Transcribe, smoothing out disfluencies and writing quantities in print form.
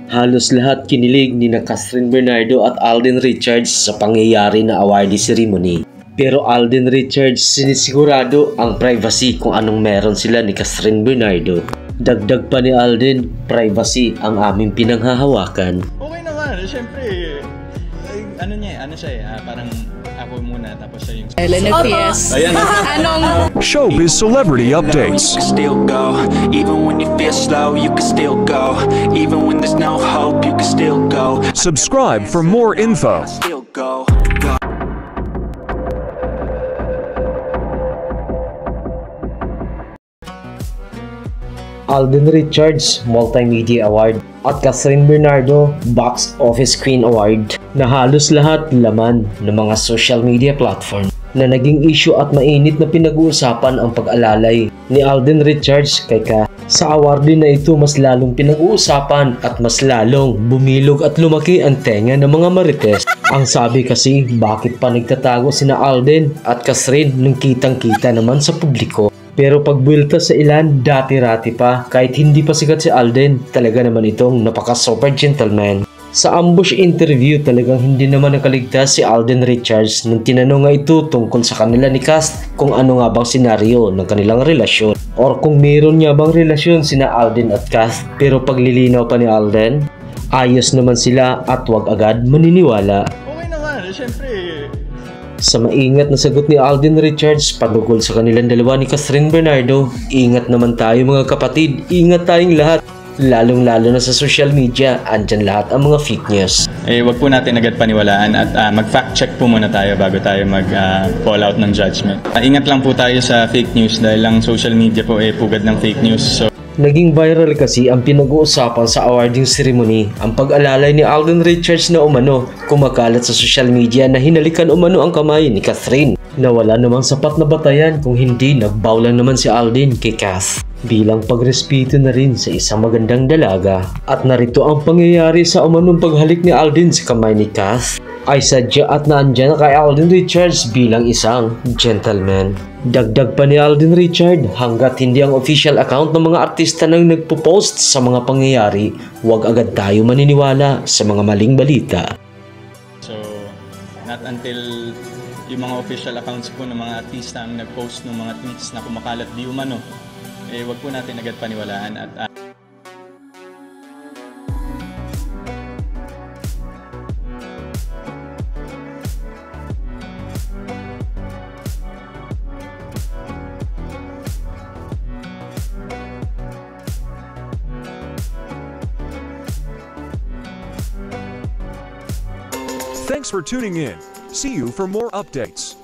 Halos lahat kinilig ni Catherine Bernardo at Alden Richards sa pangyayari na awardee ceremony. Pero Alden Richards sinisigurado ang privacy kung anong meron sila ni Catherine Bernardo. Dagdag pa ni Alden, privacy ang aming pinanghahawakan. Okay naman, syempre, ano siya parang ako muna tapos siya yung... LNFS. Anong... Showbiz Celebrity Updates. Still go, even when you feel slow, you can still go. Even when there's no hope, you can still go. Subscribe for more info. Still go. Alden Richards Multimedia Award at Catherine Bernardo Box Office Queen Award na halos lahat laman ng mga social media platform na naging issue at mainit na pinag-uusapan ang pag-alalay ni Alden Richards kay Kath. Sa award din na ito mas lalong pinag-uusapan at mas lalong bumilog at lumaki ang tenga ng mga marites. Ang sabi kasi bakit pa nagtatago sina Alden at Catherine nung kitang-kita naman sa publiko. Pero pagbuelta sa ilan, dati-rati pa, kahit hindi pa sikat si Alden, talaga naman itong napaka-super gentleman. Sa ambush interview, talagang hindi naman nakaligtas si Alden Richards nung tinanong nga ito tungkol sa kanila ni Cass kung ano nga bang senaryo ng kanilang relasyon. Or kung meron niya bang relasyon sina Alden at Cass, pero paglilinaw pa ni Alden, ayos naman sila at wag agad maniniwala. Okay naman, syempre. Sa maingat na sagot ni Alden Richards patungkol sa kanilang dalawa ni Catherine Bernardo, ingat naman tayo mga kapatid, ingat tayong lahat. Lalong-lalo na sa social media, andyan lahat ang mga fake news. Wag po natin agad paniwalaan at mag-fact check po muna tayo bago tayo mag-call out ng judgment. Ingat lang po tayo sa fake news dahil ang social media po pugad ng fake news. So naging viral kasi ang pinag-uusapan sa awarding ceremony, ang pag-alalay ni Alden Richards na umano kumakalat sa social media na hinalikan umano ang kamay ni Catherine. Na wala namang sapat na batayan kung hindi nagbaw lang naman si Alden kay Cass. Bilang pagrespeto na rin sa isang magandang dalaga. At narito ang pangyayari sa umanong paghalik ni Alden sa kamay ni Cass ay sadya at naandyan kay Alden Richards bilang isang gentleman. Dagdag pa ni Alden Richard, hanggat hindi ang official account ng mga artista nang nagpo-post sa mga pangyayari, huwag agad tayo maniniwala sa mga maling balita. So, not until yung mga official accounts po ng mga artista ang nag-post ng mga tweets na kumakalat di umano, wag po natin agad paniwalaan at Thanks for tuning in. See you for more updates.